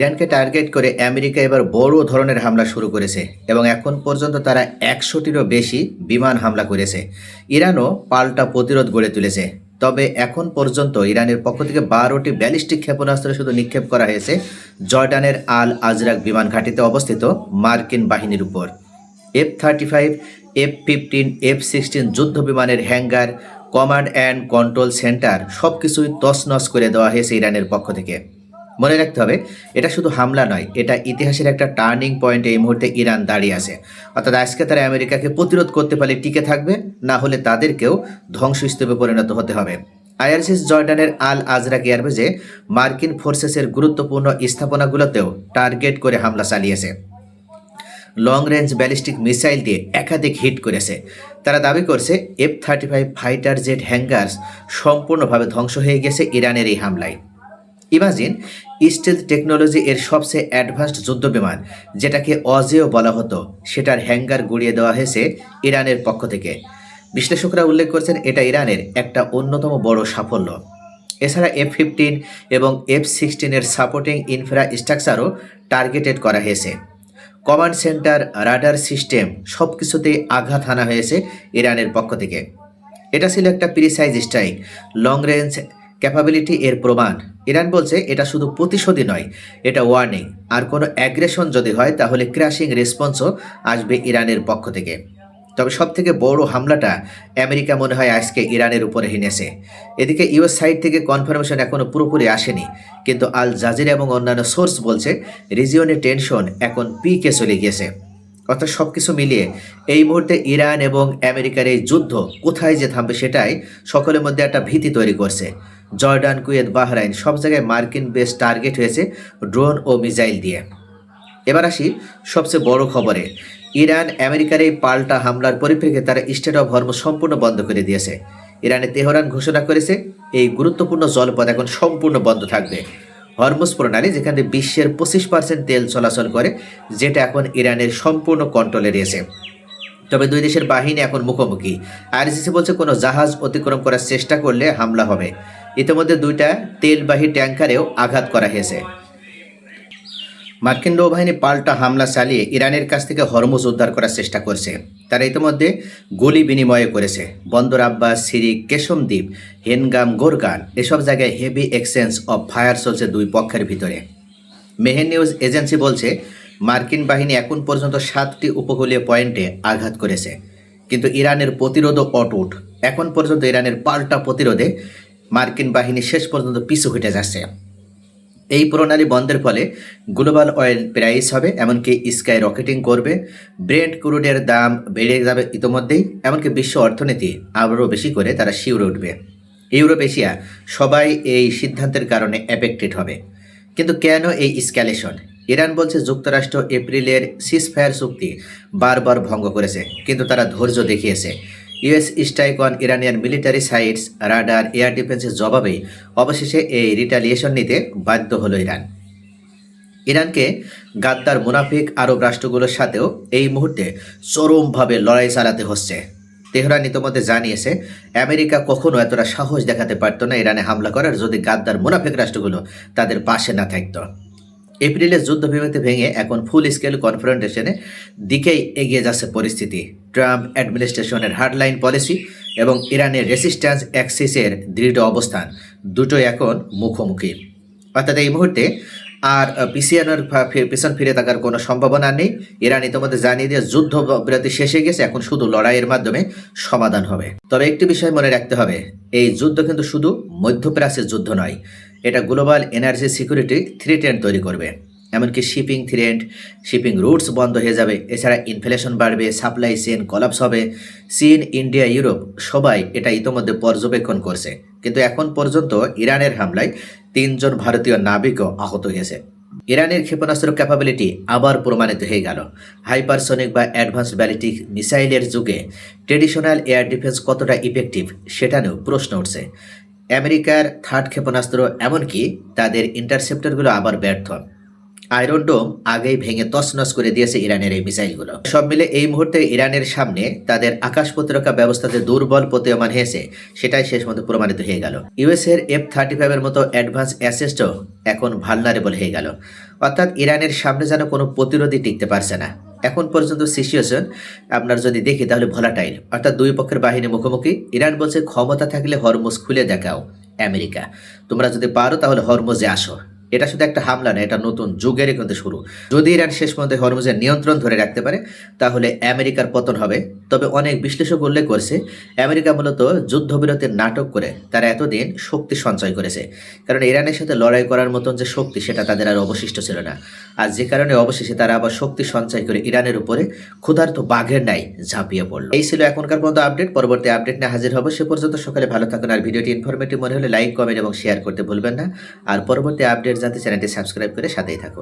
ইরানকে টার্গেট করে আমেরিকা এবার বড় ধরনের হামলা শুরু করেছে এবং এখন পর্যন্ত তারা 100টিরও বেশি বিমান হামলা করেছে। ইরানও পাল্টা প্রতিরোধ গড়ে তুলেছে। তবে এখন পর্যন্ত ইরানের পক্ষ থেকে 12টি ব্যালিস্টিক ক্ষেপণাস্ত্র শুধু নিক্ষেপ করা হয়েছে জর্ডানের আল আজরাক বিমান ঘাঁটিতে অবস্থিত মার্কিন বাহিনীর উপর। F-35, F-15, F-16 যুদ্ধ বিমানের hanger, command and control centre সবকিছুই তছনছ করে দেওয়া হয়েছে ইরানের পক্ষ থেকে। মনে রাখতে হবে, এটা শুধু হামলা নয়, এটা ইতিহাসের একটা টার্নিং পয়েন্টে এই মুহূর্তে ইরান দাঁড়িয়ে আছে। অর্থাৎ আজকে তারা আমেরিকাকে প্রতিরোধ করতে পারলে টিকে থাকবে, না হলে তাদেরকেও ধ্বংসস্তূপে পরিণত হতে হবে। আইআরসিস জর্ডানের আল আজরাক এয়ারবেজে মার্কিন ফোর্সেসের গুরুত্বপূর্ণ স্থাপনাগুলোতেও টার্গেট করে হামলা চালিয়েছে। লং রেঞ্জ ব্যালিস্টিক মিসাইল দিয়ে একাধিক হিট করেছে। তারা দাবি করছে F-35 ফাইটার জেট হ্যাঙ্গার্স সম্পূর্ণভাবে ধ্বংস হয়ে গেছে ইরানের এই হামলায়। ইমাজিন, স্টিলথ টেকনোলজি এর সবচেয়ে অ্যাডভান্সড যুদ্ধ বিমান, যেটাকে অজেয় বলা হতো, সেটার হ্যাঙ্গার গুড়িয়ে দেওয়া হয়েছে ইরানের পক্ষ থেকে। বিশ্লেষকরা উল্লেখ করছেন এটা ইরানের একটা অন্যতম বড় সাফল্য। এছাড়া F-15 এবং F-16 এর সাপোর্টিং ইনফ্রাস্ট্রাকচারও টার্গেটেড করা হয়েছে। কমান্ড সেন্টার, রাডার সিস্টেম সব কিছুতেই আঘাত হানা হয়েছে ইরানের পক্ষ থেকে। এটা ছিল একটা precise strike, long range capability এর প্রমাণ। ইরান বলছে এটা শুধু প্রতিশোধই নয়, এটা ওয়ার্নিং। আর কোনো অ্যাগ্রেশন যদি হয় তাহলে ক্র্যাশিং রেসপন্সও আসবে ইরানের পক্ষ থেকে। তবে সবথেকে বড় হামলাটা আমেরিকা মনে হয় আজকে ইরানের উপরে হেনেছে। এদিকে ইউএস সাইড থেকে কনফার্মেশন এখনও পুরোপুরি আসেনি, কিন্তু আল জাজিরা এবং অন্যান্য সোর্স বলছে রিজিয়নে টেনশন এখন পিকে চলে গিয়েছে। অর্থাৎ সব কিছু মিলিয়ে এই মুহূর্তে ইরান এবং আমেরিকার এই যুদ্ধ কোথায় যে থামবে সেটাই সকলের মধ্যে একটা ভীতি তৈরি করছে। জর্ডান, কুয়েত, বাহরাইন সব জায়গায় মার্কিন বেস টার্গেট হয়েছে ড্রোন ও মিসাইল দিয়ে। এবার আসি সবচেয়ে বড় খবরে। ইরান আমেরিকার এই পাল্টা হামলার পরিপ্রেক্ষিতে তারা স্টেট অফ হরমুজ সম্পূর্ণ বন্ধ করে দিয়েছে। ইরানের তেহরান ঘোষণা করেছে এই গুরুত্বপূর্ণ জলপথ এখন সম্পূর্ণ বন্ধ থাকবে। হরমুজ প্রণালী, যেখানে বিশ্বের 25% তেল চলাচল করে, যেটা এখন ইরানের সম্পূর্ণ কন্ট্রোলে রয়েছে। তবে দুই দেশের বাহিনী এখন মুখোমুখি। আইআরজিসি বলছে কোনো জাহাজ অতিক্রম করার চেষ্টা করলে হামলা হবে। ইতিমধ্যে 2টা তেলবাহী ট্যাঙ্কারেও আঘাত করা হয়েছে। মার্কিন নৌবাহিনী পাল্টা হামলা চালিয়ে ইরানের কাছ থেকে হরমুজ উদ্ধার করার চেষ্টা করছে। তারা ইতিমধ্যে গুলি বিনিময় করেছে। বন্দর আব্বাস, সিরিক, কেশম দ্বীপ, হেনগাম, গোরগান এসব জায়গায় হেভি এক্সচেঞ্জ অফ ফায়ার চলছে দুই পক্ষের ভিতরে। মেহের নিউজ এজেন্সি বলছে মার্কিন বাহিনী এখন পর্যন্ত 7টি উপকূলীয় পয়েন্টে আঘাত করেছে, কিন্তু ইরানের প্রতিরোধও অটুট। এখন পর্যন্ত ইরানের পাল্টা প্রতিরোধে মার্কিন বাহিনী শেষ পর্যন্ত পিছু হটে যাচ্ছে। এই প্রণালী বন্ধের ফলে গ্লোবাল অয়েল প্রাইস হবে, এমনকি স্কাই রকেটিং করবে, ব্রেন্ট ক্রুডের দাম বেড়ে যাবে ইতোমধ্যেই, এমনকি বিশ্ব অর্থনীতি আরও বেশি করে তারা শিউরে উঠবে। ইউরোপ, এশিয়া সবাই এই সিদ্ধান্তের কারণে এফেক্টেড হবে। কিন্তু কেন এই স্ক্যালেশন? ইরান বলছে যুক্তরাষ্ট্র এপ্রিলের সিজফায়ার চুক্তি বারবার ভঙ্গ করেছে, কিন্তু তারা ধৈর্য দেখিয়েছে। US strike on Iranian military sites, radar, air ডিফেন্সের জবাবে অবশেষে এই রিটালিয়েশন নিতে বাধ্য হলো ইরান। ইরানকে গাদ্দার মুনাফিক আরব রাষ্ট্রগুলোর সাথেও এই মুহূর্তে চরমভাবে লড়াই চালাতে হচ্ছে। তেহরান ইতিমধ্যে জানিয়েছে আমেরিকা কখনো এতটা সাহস দেখাতে পারত না ইরানে হামলা করার, যদি গাদ্দার মুনাফিক রাষ্ট্রগুলো তাদের পাশে না থাকত। এপ্রিলের যুদ্ধবিরতি ভেঙে এখন ফুল স্কেল কনফ্রন্টেশনের দিকেই এগিয়ে যাচ্ছে পরিস্থিতি। ট্রাম্প অ্যাডমিনিস্ট্রেশনের হার্ডলাইন পলিসি এবং ইরানের রেসিস্ট্যান্স অ্যাক্সিসের দৃঢ় অবস্থান দুটোই এখন মুখোমুখি। অর্থাৎ এই মুহূর্তে আর পিছন ফিরে থাকার কোনো সম্ভাবনা নেই। ইরান ইতিমধ্যে জানিয়ে দিয়ে যুদ্ধ বিরতি শেষে গেছে, এখন শুধু লড়াইয়ের মাধ্যমে সমাধান হবে। তবে একটি বিষয় মনে রাখতে হবে, এই যুদ্ধ কিন্তু শুধু মধ্যপ্রাচ্যের যুদ্ধ নয়, এটা গ্লোবাল এনার্জি সিকিউরিটি থ্রেট তৈরি করবে। এমনকি শিপিং রুটস বন্ধ হয়ে যাবে। এছাড়া ইনফ্লেশন বাড়বে, সাপ্লাই চেইন কলাপস হবে। চীন, ইন্ডিয়া, ইউরোপ সবাই এটা ইতিমধ্যে পর্যবেক্ষণ করছে। কিন্তু এখন পর্যন্ত ইরানের হামলায় 3 জন ভারতীয় নাবিকও আহত হয়েছে। ইরানের ক্ষেপণাস্ত্র ক্যাপাবিলিটি আবার প্রমাণিত হয়ে গেল। হাইপারসনিক বা অ্যাডভান্সড ব্যালিস্টিক মিসাইলের যুগে ট্রেডিশনাল এয়ার ডিফেন্স কতটা ইফেক্টিভ সেটা নিয়েও প্রশ্ন উঠছে। আমেরিকার থার্ড ক্ষেপণাস্ত্র, এমনকি তাদের ইন্টারসেপ্টরগুলো আবার ব্যর্থ। আয়রন ডোম আগেই ভেঙে তছনছ করে দিয়েছে ইরানের এই মিসাইলগুলো। সব মিলে এই মুহূর্তে ইরানের সামনে তাদের আকাশ প্রতিরক্ষা ব্যবস্থাতে দুর্বল প্রতীয়মান হয়েছে, সেটাই শেষ মতো প্রমাণিত হয়ে গেল। ইউএস এর F-35 এর মতো অ্যাডভান্স অ্যাসেস্টও এখন ভালনারেবল হয়ে গেল। অর্থাৎ ইরানের সামনে যেন কোনো প্রতিরোধই টিকতে পারছে না। এখন পর্যন্ত সিচুয়েশন আপনার যদি দেখি তাহলে ভোলাটাইল, অর্থাৎ দুই পক্ষের বাহিনী মুখোমুখি। ইরান বলছে ক্ষমতা থাকলে হরমুজ খুলে দেখাও আমেরিকা, তোমরা যদি পারো তাহলে হরমুজে আসো। এটা শুধু একটা হামলা না, এটা নতুন যুগেরই কিন্তু শুরু। যদি ইরান শেষ পর্যন্ত হরমুজের নিয়ন্ত্রণ ধরে রাখতে পারে তাহলে আমেরিকার পতন হবে। তবে অনেক বিশ্লেষক উল্লেখ করছে আমেরিকা মূলত যুদ্ধবিরতির নাটক করে তারা এতদিন শক্তি সঞ্চয় করেছে, কারণ ইরানের সাথে লড়াই করার মতন যে শক্তি সেটা তাদের আর অবশিষ্ট ছিল না। আর যে কারণে অবশেষে তারা আবার শক্তি সঞ্চয় করে ইরানের উপরে ক্ষুধার্ত বাঘের ন্যায় ঝাঁপিয়ে পড়লো। এই ছিল এখনকার পর্যন্ত আপডেট। পরবর্তী আপডেট নিয়ে হাজির হবো। সে পর্যন্ত সকালে ভালো থাকুন। আর ভিডিওটি ইনফরমেটিভ মনে হলে লাইক, কমেন্ট এবং শেয়ার করতে ভুলবেন না। আর পরবর্তী আপডেট জানতে চ্যানেলটি সাবস্ক্রাইব করে সাথেই থাকুন।